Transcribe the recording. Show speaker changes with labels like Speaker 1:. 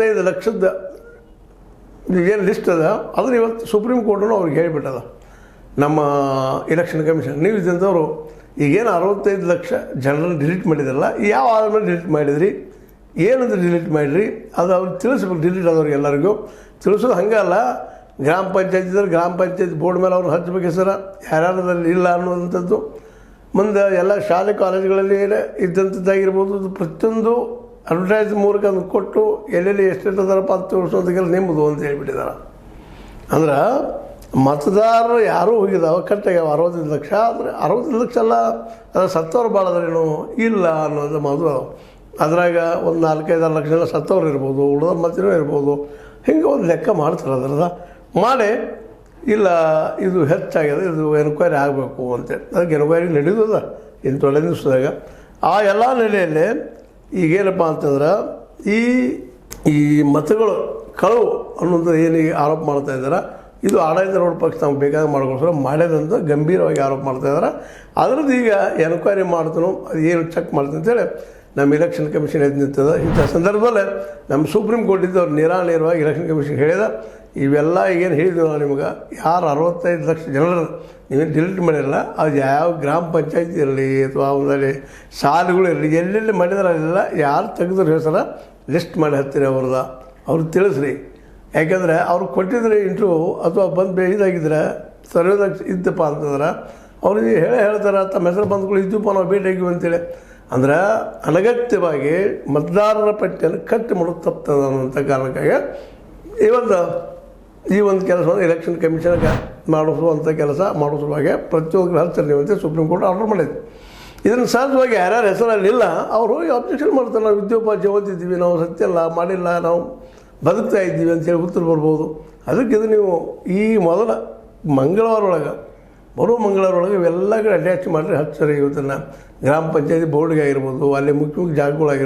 Speaker 1: 5 ಲಕ್ಷದ ಏನು ಲಿಸ್ಟ್ ಅದ ಅದನ್ನು ಇವತ್ತು ಸುಪ್ರೀಂ ಕೋರ್ಟನ್ನು ಅವ್ರಿಗೆ ಹೇಳಿಬಿಟ್ಟದ ನಮ್ಮ ಎಲೆಕ್ಷನ್ ಕಮಿಷನ್. ನೀವು ಇದ್ದಂಥವ್ರು ಈಗೇನು 65 ಲಕ್ಷ ಜನರನ್ನು ಡಿಲೀಟ್ ಮಾಡಿದ್ರಲ್ಲ, ಯಾವ ಆದ್ಮೇಲೆ ಡಿಲೀಟ್ ಮಾಡಿದ್ರಿ, ಏನಂತ ಡಿಲೀಟ್ ಮಾಡಿರಿ, ಅದು ಅವ್ರಿಗೆ ತಿಳಿಸ್ಬೇಕು. ಡಿಲೀಟ್ ಆದವ್ರಿಗೆ ಎಲ್ಲರಿಗೂ ತಿಳಿಸೋದು ಹಂಗಲ್ಲ. ಗ್ರಾಮ ಪಂಚಾಯತ್ ಇದ್ರೆ ಗ್ರಾಮ ಪಂಚಾಯತ್ ಬೋರ್ಡ್ ಮೇಲೆ ಅವ್ರು ಹಚ್ಚಬೇಕು ಹೆಸರು, ಯಾರ್ಯಾರದಲ್ಲಿ ಇಲ್ಲ ಅನ್ನುವಂಥದ್ದು. ಮುಂದೆ ಎಲ್ಲ ಶಾಲೆ ಕಾಲೇಜುಗಳಲ್ಲಿ ಇದ್ದಂಥದ್ದಾಗಿರ್ಬೋದು, ಪ್ರತಿಯೊಂದು ಅಡ್ವರ್ಟೈಸ್ ಮೂಲಕ ಅದನ್ನು ಕೊಟ್ಟು ಎಲ್ಲೆಲ್ಲಿ ಎಷ್ಟೆಷ್ಟು ಅದರಪ್ಪ ಅಂತ ತೋರಿಸೋದಕ್ಕೆಲ್ಲ ನಿಮ್ಮದು ಅಂತ ಹೇಳ್ಬಿಟ್ಟಿದ್ದಾರೆ. ಅಂದ್ರೆ ಮತದಾರರು ಯಾರೂ ಹೋಗಿದ್ದಾವೆ ಕಟ್ಟಾಗ್ಯಾವ 65 ಲಕ್ಷ. ಆದರೆ 65 ಲಕ್ಷ ಅಲ್ಲ, ಅದು ಸತ್ತವ್ರು ಭಾಳ ಅದ್ರೇನು ಇಲ್ಲ ಅನ್ನೋದು ಮಾತು. ಅದ್ರಾಗ ಒಂದು 4-5 ಲಕ್ಷ ಜನ ಸತ್ತವ್ರು ಇರ್ಬೋದು, ಉಳಿದ ಮತ್ತಿನೂ ಇರ್ಬೋದು. ಹಿಂಗೆ ಒಂದು ಲೆಕ್ಕ ಮಾಡ್ತಾರೆ. ಅದರದ ಮಾಡಿ ಇಲ್ಲ ಇದು ಹೆಚ್ಚಾಗಿದೆ, ಇದು ಎನ್ಕ್ವೈರಿ ಆಗಬೇಕು ಅಂತೇಳಿ. ಅದಕ್ಕೆ ಎನ್ಕ್ವೈರಿ ನಡೆಯೋದ ಇನ್ನು ತೊಳೆ ದಿವಸದಾಗ. ಆ ಎಲ್ಲ ನೆಲೆಯಲ್ಲಿ ಈಗೇನಪ್ಪ ಅಂತಂದ್ರೆ ಈ ಮತಗಳು ಕಳವು ಅನ್ನೋದು ಏನು ಆರೋಪ ಮಾಡ್ತಾ ಇದ್ದಾರೆ, ಇದು ಆಡಳಿತಾರೂಢ ಪಕ್ಷ ನಮ್ಗೆ ಬೇಕಾದ ಮಾಡ್ಕೊಳ್ತಾರೆ ಮಾಡ್ಯದಂತ ಗಂಭೀರವಾಗಿ ಆರೋಪ ಮಾಡ್ತಾಯಿದ್ದಾರೆ. ಅದರದ್ದು ಈಗ ಎನ್ಕ್ವೈರಿ ಮಾಡ್ತಾನೋ ಅದು ಏನು ಚೆಕ್ ಮಾಡ್ತೀನಿ ಅಂತೇಳಿ ನಮ್ಮ ಎಲೆಕ್ಷನ್ ಕಮಿಷನ್ ಎದ್ದು ನಿಂತದ. ಇಂಥ ಸಂದರ್ಭದಲ್ಲಿ ನಮ್ಮ ಸುಪ್ರೀಂ ಕೋರ್ಟ್ ಇದ್ದವ್ರು ನೇರವಾಗಿ ಎಲೆಕ್ಷನ್ ಕಮಿಷನ್ ಹೇಳಿದ, ಇವೆಲ್ಲ ಈಗೇನು ಹೇಳಿದ್ವಿ ನಾವು ನಿಮ್ಗೆ, ಯಾರು 65 ಲಕ್ಷ ಜನರು ನೀವೇನು ಡಿಲೀಟ್ ಮಾಡಿರಲ್ಲ, ಅದು ಯಾವ ಗ್ರಾಮ ಪಂಚಾಯತ್ ಇರಲಿ ಅಥವಾ ಒಂದಲ್ಲಿ ಶಾಲೆಗಳು ಇರಲಿ, ಎಲ್ಲೆಲ್ಲಿ ಮಾಡಿದ್ರೆ ಅಲ್ಲೆಲ್ಲ ಯಾರು ತೆಗೆದ್ರೆ ಹೆಸರ ಲಿಸ್ಟ್ ಮಾಡಿ ಹತ್ತಿರ ಅವ್ರದ ಅವ್ರಿಗೆ ತಿಳಿಸ್ರಿ. ಯಾಕೆಂದರೆ ಅವ್ರು ಕೊಟ್ಟಿದ್ರೆ ಇಂಟ್ರ್ಯೂ ಅಥವಾ ಬಂದು ಇದಾಗಿದ್ರೆ ಸರ್ವೇದಾಗ ಇದ್ದಪ್ಪ ಅಂತಂದ್ರೆ ಅವ್ರಿಗೆ ಹೇಳ್ತಾರೆ ತಮ್ಮ ಹೆಸರು ಬಂದ್ಗಳು ಇದ್ದಪ್ಪ ನಾವು ಭೇಟಿಯಾಗಿವಿ ಅಂತೇಳಿ. ಅಂದ್ರೆ ಅನಗತ್ಯವಾಗಿ ಮತದಾರರ ಪಟ್ಟಿಯನ್ನು ಕಟ್ಟಿ ಮಾಡೋದು ತಪ್ತದ ಅನ್ನೋಂಥ ಕಾರಣಕ್ಕಾಗಿ ಈ ಒಂದು ಕೆಲಸವನ್ನು ಎಲೆಕ್ಷನ್ ಕಮಿಷನ್ಗೆ ಮಾಡಿಸುವಂಥ ಕೆಲಸ ಮಾಡಿಸುವಾಗ ಪ್ರತಿಯೊಂದು ಹಚ್ಚಿರಿ ನೀವು ಅಂತ ಸುಪ್ರೀಂ ಕೋರ್ಟ್ ಆರ್ಡರ್ ಮಾಡಿದೆ. ಇದನ್ನು ಸಹಜವಾಗಿ ಯಾರ್ಯಾರು ಹೆಸರಲ್ಲಿಲ್ಲ ಅವರು ಅಬ್ಜೆಕ್ಷನ್ ಮಾಡ್ತಾರೆ. ನಾವು ವಿದ್ಯೋಪಾಧ್ಯಾಯ ಓದಿದ್ದೀವಿ, ನಾವು ಸತ್ಯಲ್ಲ ಮಾಡಿಲ್ಲ, ನಾವು ಬದುಕ್ತಾ ಇದ್ದೀವಿ ಅಂತೇಳಿ ಉತ್ತರ ಬರ್ಬೋದು. ಅದಕ್ಕೆ ಇದು ನೀವು ಈ ಮೊದಲ ಮಂಗಳವಾರ ಒಳಗೆ ಬರೋ ಮಂಗಳವಾರ ಒಳಗೆ ಇವೆಲ್ಲ ಕಡೆ ಅಟ್ಯಾಚ್ ಮಾಡಿರಿ ಹಚ್ಚರಿ. ಇವತ್ತನ್ನು ಗ್ರಾಮ ಪಂಚಾಯತಿ ಬೋರ್ಡ್ಗೆ ಆಗಿರ್ಬೋದು, ಅಲ್ಲಿ ಮುಖ್ಯ ಜಾಗಗಳಾಗಿರ್ಬೋದು.